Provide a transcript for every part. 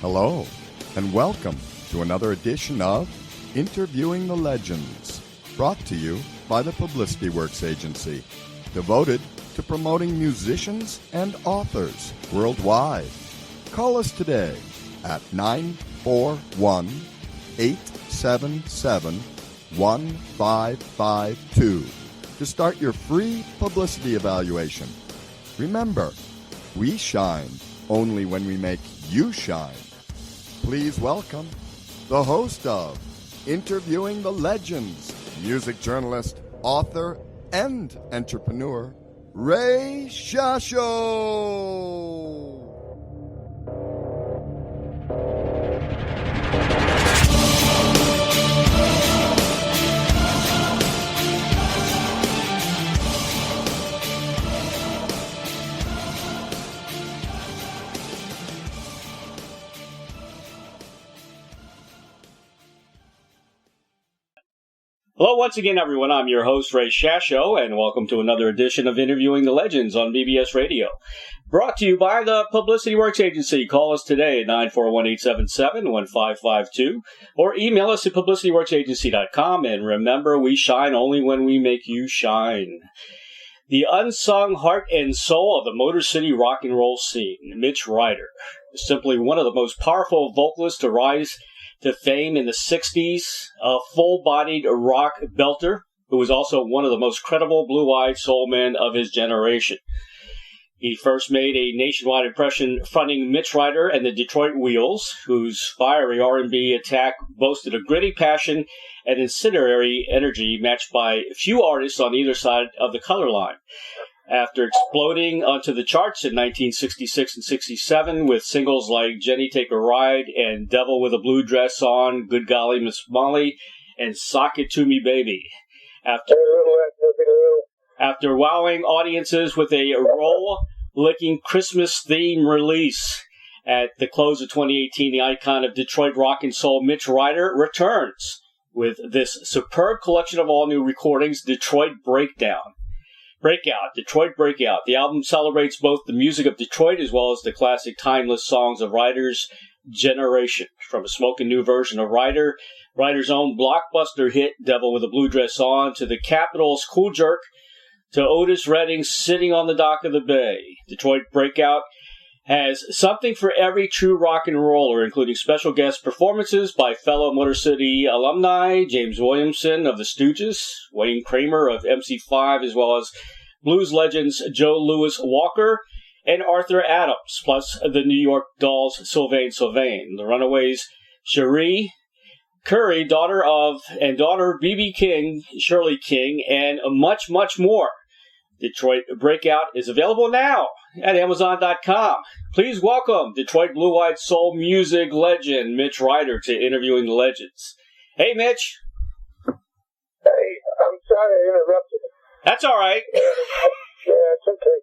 Hello, and welcome to another edition of Interviewing the Legends, brought to you by the Publicity Works Agency, devoted to promoting musicians and authors worldwide. Call us today at 941-877-1552 to start your free publicity evaluation. Remember, we shine only when we make you shine. Please welcome the host of Interviewing the Legends, music journalist, author, and entrepreneur, Ray Shasho. Hello once again, everyone. I'm your host, Ray Shasho, and welcome to another edition of Interviewing the Legends on BBS Radio. Brought to you by the Publicity Works Agency. Call us today at 941-877-1552 or email us at publicityworksagency.com. And remember, we shine only when we make you shine. The unsung heart and soul of the Motor City rock and roll scene, Mitch Ryder, is simply one of the most powerful vocalists to rise to fame in the 60s, a full-bodied rock belter who was also one of the most credible blue-eyed soul men of his generation. He first made a nationwide impression fronting Mitch Ryder and the Detroit Wheels, whose fiery R&B attack boasted a gritty passion and incendiary energy matched by few artists on either side of the color line. After exploding onto the charts in 1966 and 67 with singles like Jenny Take a Ride and Devil with a Blue Dress On, Good Golly Miss Molly, and Sock It To Me Baby. After wowing audiences with a roll-licking Christmas theme release at the close of 2018, the icon of Detroit rock and soul Mitch Ryder returns with this superb collection of all-new recordings, Detroit Detroit Breakout. The album celebrates both the music of Detroit as well as the classic timeless songs of Ryder's generation. From a smoking new version of Ryder's own blockbuster hit, Devil with a Blue Dress On, to the Capitol's Cool Jerk, to Otis Redding's Sitting on the Dock of the Bay. Detroit Breakout has something for every true rock and roller, including special guest performances by fellow Motor City alumni, James Williamson of the Stooges, Wayne Kramer of MC5, as well as blues legends Joe Louis Walker and Arthur Adams, plus the New York Dolls Sylvain, the Runaways Cherie, Currie, daughter B.B. King, Shirley King, and much, much more. Detroit Breakout is available now at Amazon.com. Please welcome Detroit blue-eyed soul music legend Mitch Ryder to Interviewing the Legends. Hey, Mitch. Hey, I'm sorry I interrupted. That's all right. Yeah, it's okay.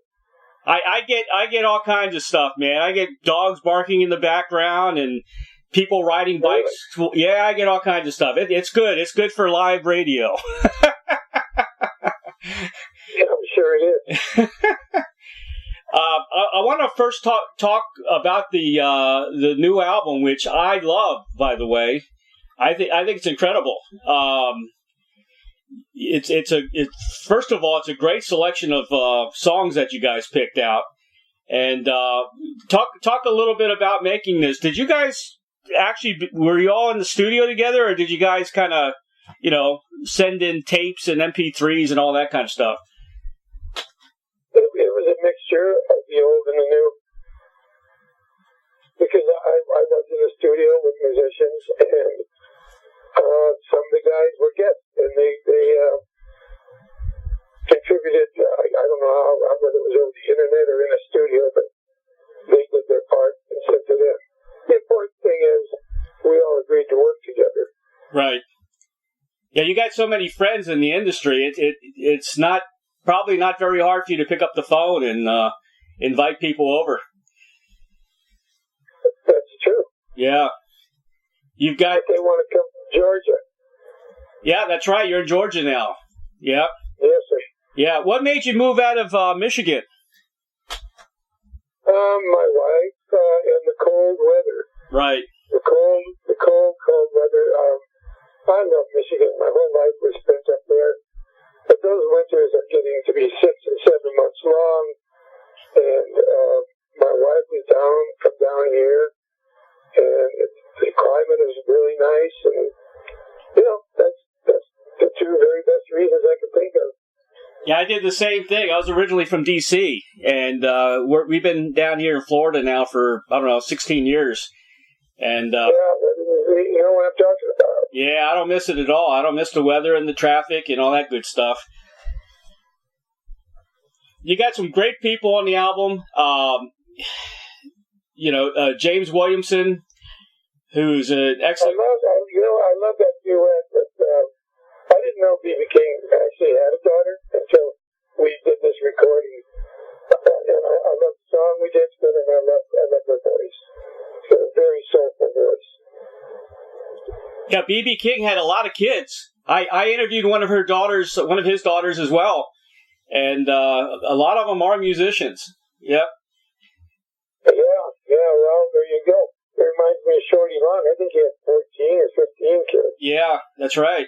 I get all kinds of stuff, man. I get dogs barking in the background and people riding bikes. Really? Yeah, I get all kinds of stuff. It's good. It's good for live radio. Yeah, I'm sure it is. I want to first talk about the new album, which I love, by the way. I think it's incredible. First of all, it's a great selection of songs that you guys picked out. And talk a little bit about making this. Did you guys were you all in the studio together, or did you guys kind of, send in tapes and MP3s and all that kind of stuff? It was a mixture of the old and the new. Because I was in a studio with musicians, and some of the guys were guests, and they contributed. I don't know whether it was over the internet or in a studio, but they did their part and sent it in. The important thing is we all agreed to work together. Right. Yeah, you got so many friends in the industry. It's probably not very hard for you to pick up the phone and invite people over. That's true. Yeah. You've got. If they want to come from Georgia. Yeah, that's right. You're in Georgia now. Yeah. Yes, sir. Yeah. What made you move out of Michigan? My wife and the cold weather. Right. The cold weather. I love Michigan. My whole life was spent up there. But those winters are getting to be 6 and 7 months long. And my wife is from down here. And the climate is really nice. And, that's the two very best reasons I can think of. Yeah, I did the same thing. I was originally from D.C., and we've been down here in Florida now for, 16 years. And you know what I'm talking about. Yeah, I don't miss it at all. I don't miss the weather and the traffic and all that good stuff. You got some great people on the album. James Williamson, who's an excellent... I love that duet, but I didn't know B.B. King actually had a daughter until we did this recording. And I love the song we did together, and I love her voice. It's a very soulful voice. Yeah, B.B. King had a lot of kids. I interviewed one of his daughters as well. And a lot of them are musicians. Yep. Yeah, well, there you go. It reminds me of Shorty Long. I think he had 14 or 15 kids. Yeah, that's right.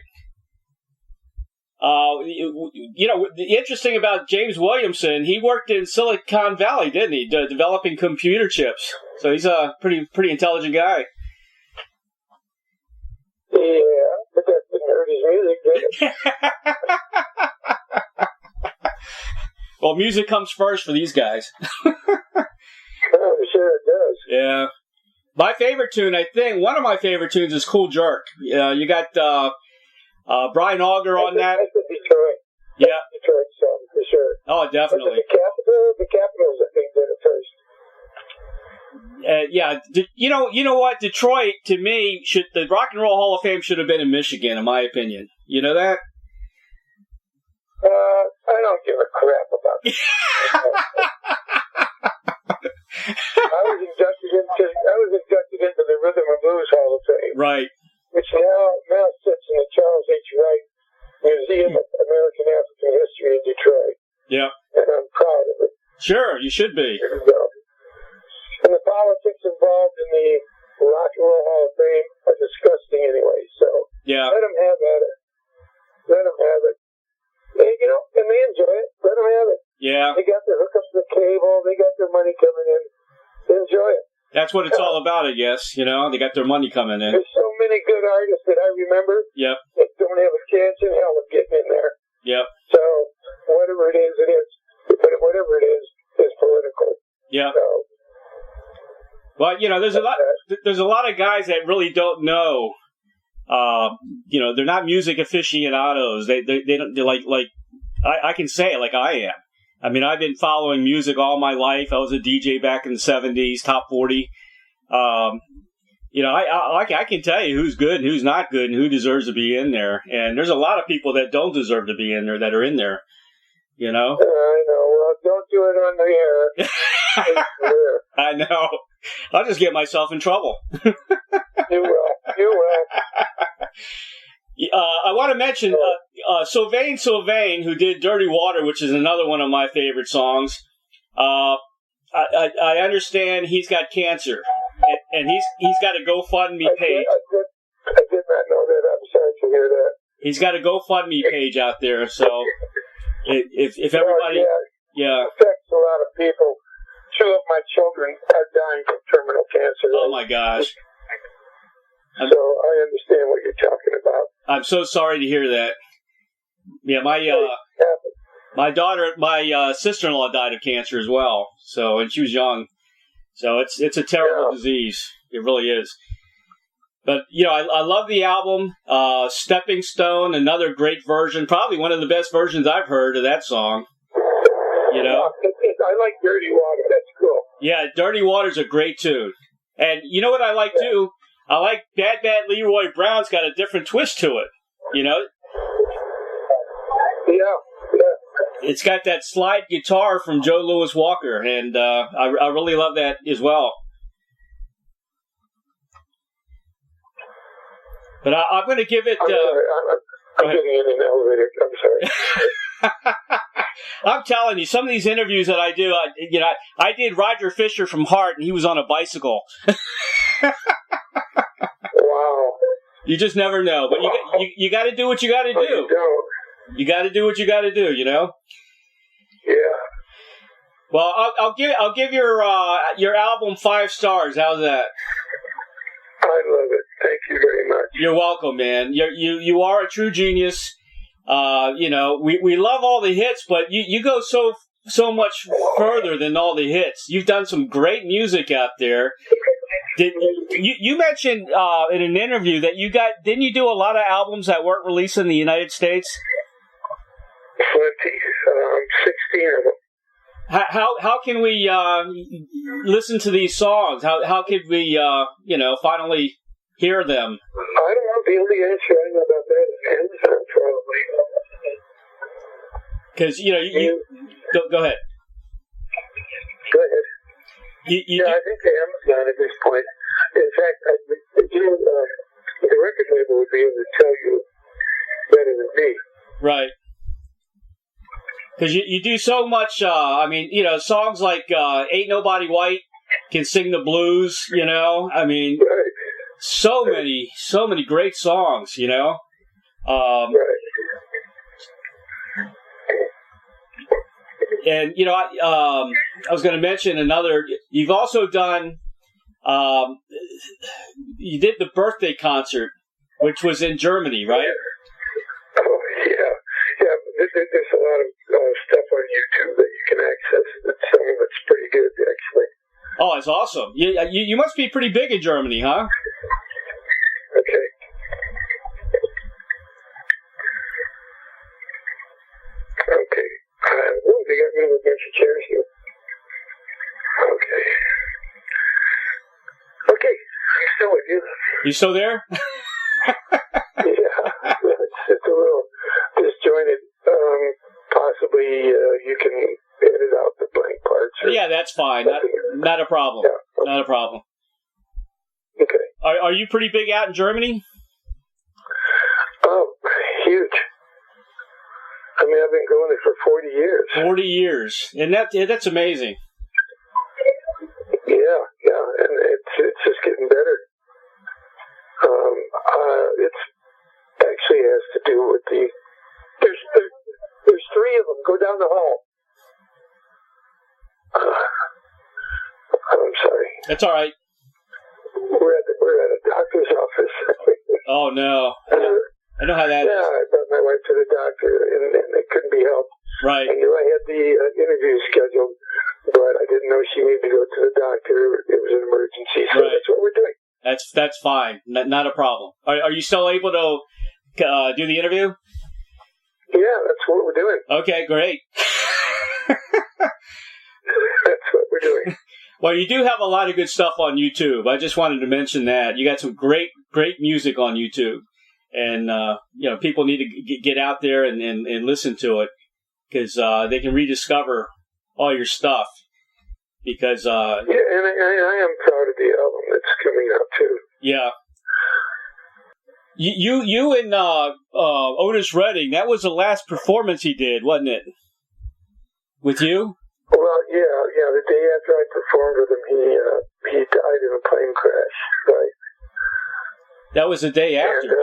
The interesting about James Williamson, he worked in Silicon Valley, didn't he? Developing computer chips. So he's a pretty intelligent guy. Yeah, but that didn't hurt his music, did it? Well, music comes first for these guys. Oh, sure it does. Yeah. My favorite tune, I think, one of my favorite tunes is Cool Jerk. You got Brian Auger on that. That's the Detroit. Yeah. Detroit song, for sure. Oh, definitely. The Capitals, I think, did it first. You know what? Detroit, to me, the Rock and Roll Hall of Fame should have been in Michigan, in my opinion. You know that? I don't give a crap about that. I was inducted into the Rhythm and Blues Hall of Fame. Right. Which now sits in the Charles H. Wright Museum of American African History in Detroit. Yeah. And I'm proud of it. Sure, you should be. There you go. And the politics involved in the Rock and Roll Hall of Fame are disgusting anyway, so yeah. Let them have at it. Let them have it. And they enjoy it. Let them have it. Yeah. They got their hookups to the cable. They got their money coming in. They enjoy it. That's what it's all about, I guess. They got their money coming in. There's so many good artists that I remember. Yep. That don't have a chance in hell of getting in there. Yep. So whatever it is, it is. But whatever it is political. Yeah. So, well, there's a lot of guys that really don't know. They're not music aficionados. They don't. They're like I can say it like I am. I mean, I've been following music all my life. I was a DJ back in the 70s, top 40. I can tell you who's good and who's not good and who deserves to be in there. And there's a lot of people that don't deserve to be in there that are in there. I know. Well, don't do it on the air. I know. I'll just get myself in trouble. You will. I want to mention Sylvain, who did Dirty Water, which is another one of my favorite songs. I understand he's got cancer, and he's got a GoFundMe page. I did not know that. I'm sorry to hear that. He's got a GoFundMe page out there, so if everybody... Yeah. It affects a lot of people. 2 of my children are dying from terminal cancer. Oh, my gosh. So I understand what you're talking about. I'm so sorry to hear that. Yeah, my daughter, my sister-in-law died of cancer as well. So, and she was young. So it's a terrible disease. It really is. But I love the album. Stepping Stone, another great version. Probably one of the best versions I've heard of that song. I like Dirty Water. That's cool. Yeah, Dirty Water's a great tune. And you know what I like too? I like Bad Bad Leroy Brown's got a different twist to it, Yeah. It's got that slide guitar from Joe Louis Walker, and I really love that as well. But I'm going to give it... I'm getting in an elevator. I'm sorry. I'm telling you, some of these interviews that I do, I did Roger Fisher from Heart, and he was on a bicycle. Wow. You just never know. But you got to do what you got to do. You don't. You got to do what you got to do. Yeah. Well, I'll give your album 5 stars. How's that? I love it. Thank you very much. You're welcome, man. You are a true genius. We love all the hits, but you go so much further than all the hits. You've done some great music out there. You mentioned in an interview that didn't you do a lot of albums that weren't released in the United States? Plenty. 16 of them. How can we listen to these songs? How could we finally hear them? I don't know. The only answer I know about that is Amazon, probably. Because you go ahead. Go ahead. I think Amazon at this point. In fact, the record label would be able to tell you better than me. Right. Because you do so much. Songs like "Ain't Nobody White Can Sing the Blues." Right. So many great songs. Right. And I was going to mention another. You've also done. You did the birthday concert, which was in Germany, right? Oh yeah. There's a lot of stuff on YouTube that you can access. Some of it's pretty good, actually. Oh, it's awesome. You must be pretty big in Germany, huh? Okay. They got rid of a bunch of chairs here. Okay, I'm still with you. You still there? Yeah, it's a little disjointed. Possibly you can edit out the blank parts. Yeah, that's fine. Not a problem. Yeah. Not a problem. Okay. Are you pretty big out in Germany? Oh, huge. I mean, I've been going there for 40 years. 40 years. And that's amazing. Yeah, and it's just getting better. It's actually has to do with there's 3 of them. Go down the hall. I'm sorry. That's all right. We're at a doctor's office. Oh no. I know how that is. Yeah, I brought my wife to the doctor, and it couldn't be helped. Right. I knew I had the interview scheduled, but I didn't know she needed to go to the doctor. It was an emergency, so right. That's what we're doing. That's fine. Not a problem. Are you still able to do the interview? Yeah, that's what we're doing. Okay, great. That's what we're doing. Well, you do have a lot of good stuff on YouTube. I just wanted to mention that. You got some great music on YouTube. And, people need to get out there and listen to it because they can rediscover all your stuff. Because and I am proud of the album that's coming out, too. Yeah. You and Otis Redding, that was the last performance he did, wasn't it? With you? Well, yeah. The day after I performed with him, he died in a plane crash, right? That was the day after? And,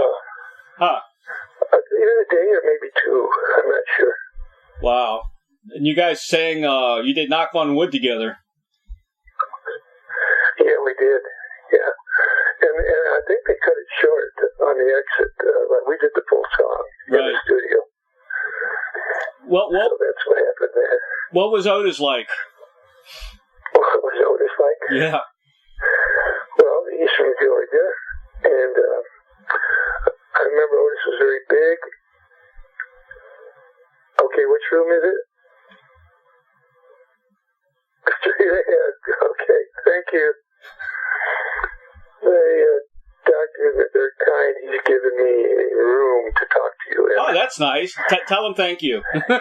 huh. Either a day or maybe 2. I'm not sure. Wow. And you guys sang, you did Knock on Wood together. Yeah, we did. Yeah. And I think they cut it short on the exit. We did the full song in the studio. So that's what happened there. What was Otis like? What was Otis like? Yeah. Well, he's from Georgia, and I remember Otis was very big. Okay, which room is it? Straight ahead. Okay, thank you. The doctor, they're kind. He's given me a room to talk to you in. Oh, that's nice. Tell him thank you. Okay, I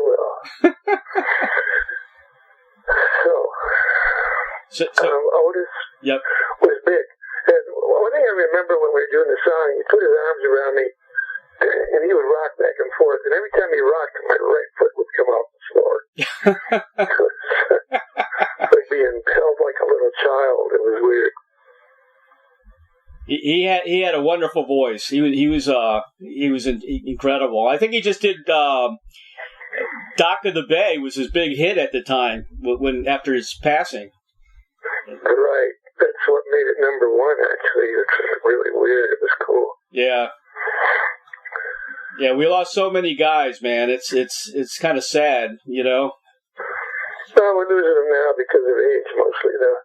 will. So Otis was big. And one thing I remember when we were doing the song, he put his arms around me, and he would rock back and forth. And every time he rocked, my right foot would come off the floor. Like being held like a little child. It was He had a wonderful voice. He was incredible. I think he just did Dock of the Bay was his big hit at the time when after his passing. Right. That's what made it number one. Actually, it's really weird. It was cool. Yeah. Yeah, we lost so many guys, man. It's kind of sad, you know. Well, we're losing them now because of age, mostly, though.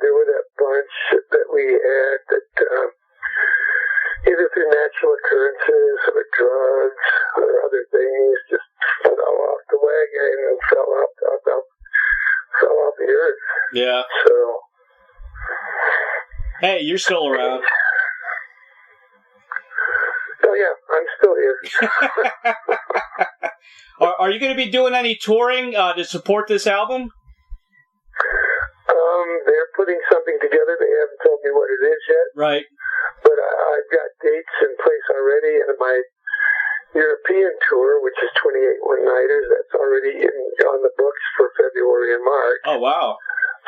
There were that bunch that we had that either through natural occurrences or drugs or other things just fell off the wagon and fell off the earth. Yeah. So. Hey, you're still around. Oh yeah, I'm still here. Are you going to be doing any touring to support this album? They're putting something together. They haven't told me what it is yet. Right. But I've got dates in place already, and my European tour, which is 28 one-nighters, that's already on the books for February and March. Oh, wow.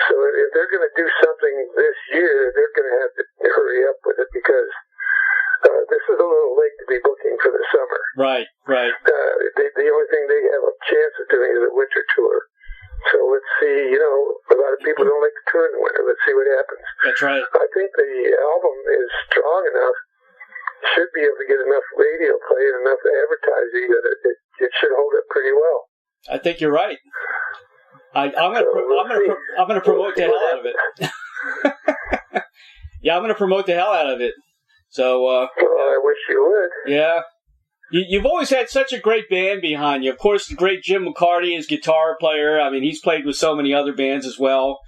So if they're going to do something this year, they're going to have to hurry up with it because this is a little late to be booking for the summer. Right. The only thing they have a chance of doing is a winter tour. So let's see, a lot of people don't like to tour in the winter. Let's see what happens. That's right. I think the album is strong enough, should be able to get enough radio play and enough advertising that it should hold up pretty well. I think you're right. I'm gonna promote the hell out of it. Yeah, I'm gonna promote the hell out of it. So. Well, I wish you would. Yeah. You've always had such a great band behind you. Of course, the great Jim McCarty is guitar player. I mean, he's played with so many other bands as well.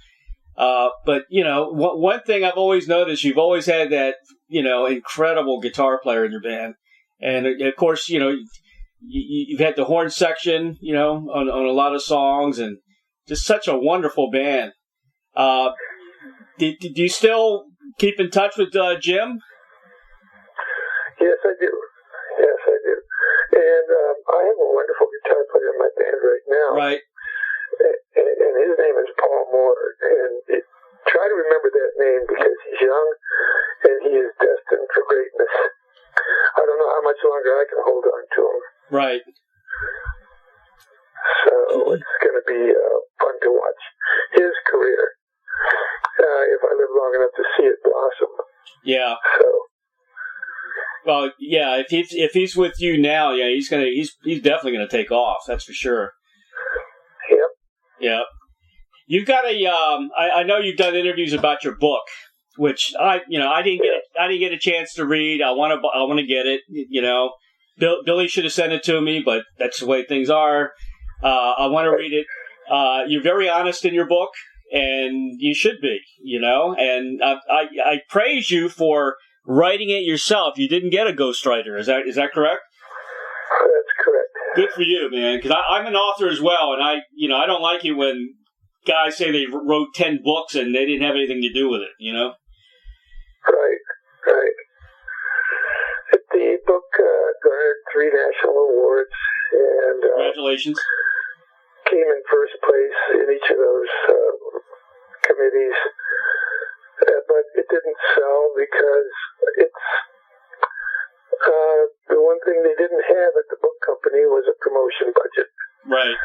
But, one thing I've always noticed, you've always had that, incredible guitar player in your band. And, of course, you've had the horn section, on a lot of songs, and just such a wonderful band. Do you still keep in touch with Jim? Yes, I do. And I have a wonderful guitar player in my band right now. Right. And his name is Paul Moore. And try to remember that name because he's young and he is destined for greatness. I don't know how much longer I can hold on to him. Right. So it's going to be fun to watch his career if I live long enough to see it blossom. Yeah. So. Well, yeah. If he's with you now, yeah, he's definitely gonna take off. That's for sure. Yep. Yeah. You've got I know you've done interviews about your book, which I didn't get a chance to read. I want to get it. Billy should have sent it to me, but that's the way things are. I want to read it. You're very honest in your book, and you should be. And I praise you for writing it yourself. You didn't get a ghostwriter. Is that correct? That's correct. Good for you, man. Because I'm an author as well, and I don't like it when guys say they wrote 10 books and they didn't have anything to do with it. Right. The book garnered 3 national awards, and congratulations. Came in first place in each of those committees. But it didn't sell because it's the one thing they didn't have at the book company was a promotion budget. Right.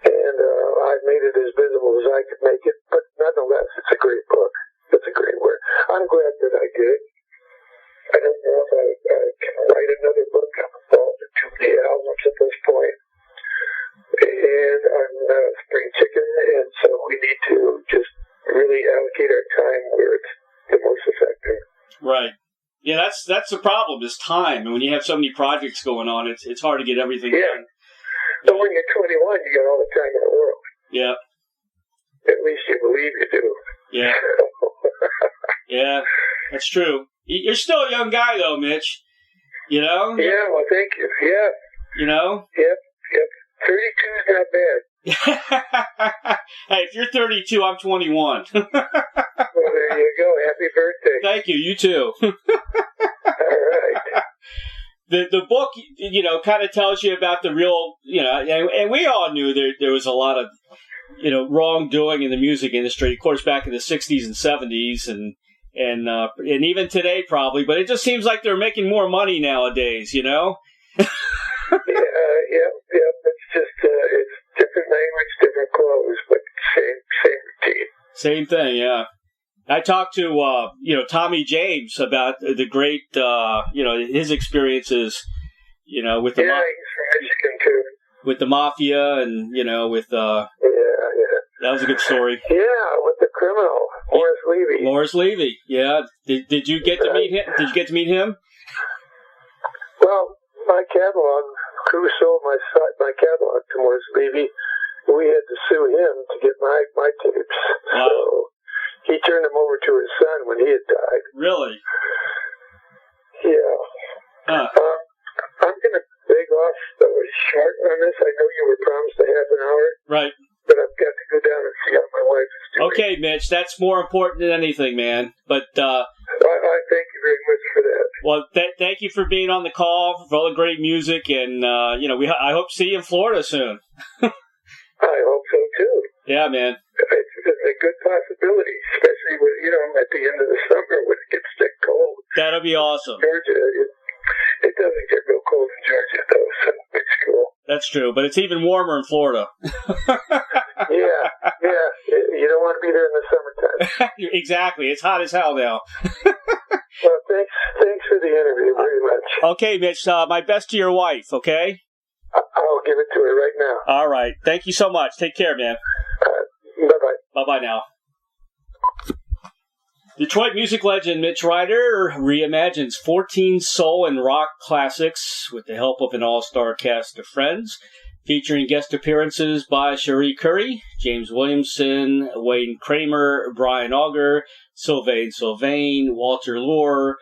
And I made it as visible as I could make it, but nonetheless, it's a great book. It's a great work. I'm glad that I did. I don't know if I can write another book. I'm involved in too many albums at this point. And I'm not a spring chicken, and so we need to just really allocate our time where it's the most effective. Right. Yeah, that's the problem, is time. And when you have so many projects going on, it's hard to get everything done. But when you're 21, you got all the time in the world. Yeah. At least you believe you do. Yeah. Yeah, that's true. You're still a young guy, though, Mitch. Yeah, well, thank you. Yeah. Yep. 32 is not bad. Hey, if you're 32, I'm 21. Well, there you go. Happy birthday. Thank you. You too. All right. The book, kind of tells you about the real, and we all knew there was a lot of wrongdoing in the music industry. Of course, back in the 60s and 70s and even today probably, but it just seems like they're making more money nowadays, Yeah. It's just, it's different language, different clothes, but same routine. Same thing, yeah. I talked to, Tommy James about the great, his experiences, with the he's from Michigan too. With the mafia and, with, that was a good story. Yeah, with the criminal, Morris Levy, yeah. Did you get to meet him? Well, my catalog, Crew sold my catalog to Morris Levy. We had to sue him to get my tapes. Wow. So he turned them over to his son when he had died. Really? Yeah. Huh. I'm going to beg off short on this. I know you were promised a half an hour. Right. But I've got to go down and see how my wife is doing. Okay, Mitch, that's more important than anything, man. But I thank you very much for that. Well, thank you for being on the call, for all the great music, and I hope to see you in Florida soon. I hope so too. Yeah, man. It's a good possibility, especially with at the end of the summer when it gets that cold. That'll be awesome. Georgia, it doesn't get real cold in Georgia though, so it's cool. That's true, but it's even warmer in Florida. Yeah. You don't want to be there in the summertime. Exactly. It's hot as hell now. Well, thanks for the interview very much. Okay, Mitch, my best to your wife, okay? I'll give it to her right now. All right. Thank you so much. Take care, man. Bye-bye. Bye-bye now. Detroit music legend Mitch Ryder reimagines 14 soul and rock classics with the help of an all-star cast of friends, featuring guest appearances by Cherie, Currie, James Williamson, Wayne Kramer, Brian Auger, Sylvain, Walter Lure,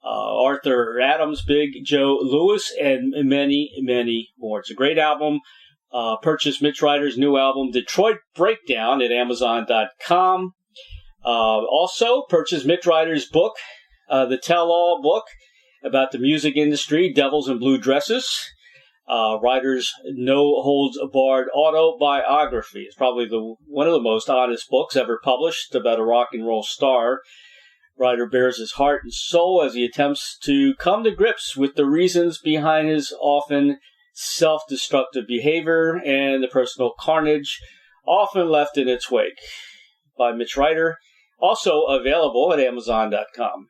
Arthur Adams, Big Joe Lewis, and many, many more. It's a great album. Purchase Mitch Ryder's new album, Detroit Breakdown, at Amazon.com. Also, purchase Mitch Ryder's book, the tell-all book about the music industry, Devils in Blue Dresses. Ryder's no-holds-barred autobiography. It's probably one of the most honest books ever published about a rock and roll star. Ryder bears his heart and soul as he attempts to come to grips with the reasons behind his often self-destructive behavior and the personal carnage often left in its wake. By Mitch Ryder, also available at Amazon.com.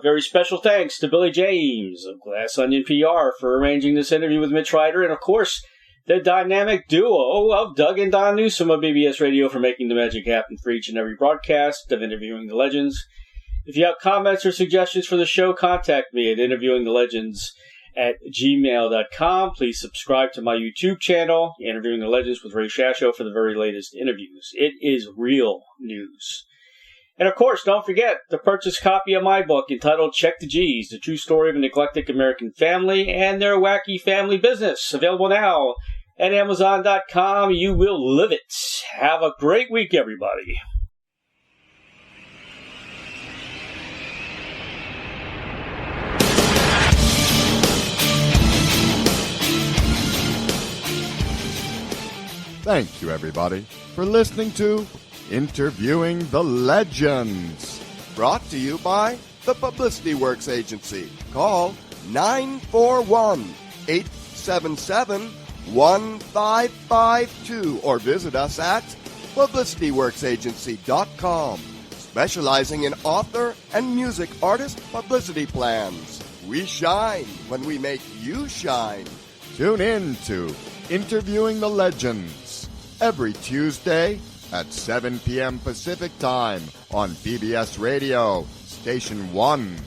Very special thanks to Billy James of Glass Onion PR for arranging this interview with Mitch Ryder, and of course, the dynamic duo of Doug and Don Newsom of BBS Radio for making the magic happen for each and every broadcast of Interviewing the Legends. If you have comments or suggestions for the show, contact me at interviewingthelegends@gmail.com. Please subscribe to my YouTube channel, Interviewing the Legends with Ray Shasho, for the very latest interviews. It is real news. And of course, don't forget to purchase a copy of my book entitled Check the G's, The True Story of an Eclectic American Family and Their Wacky Family Business. Available now at Amazon.com. You will live it. Have a great week, everybody. Thank you, everybody, for listening to Interviewing the Legends. Brought to you by the Publicity Works Agency. Call 941-877-1552 or visit us at publicityworksagency.com, specializing in author and music artist publicity plans. We shine when we make you shine. Tune in to Interviewing the Legends every Tuesday at 7 p.m. Pacific Time on BBS Radio, Station 1.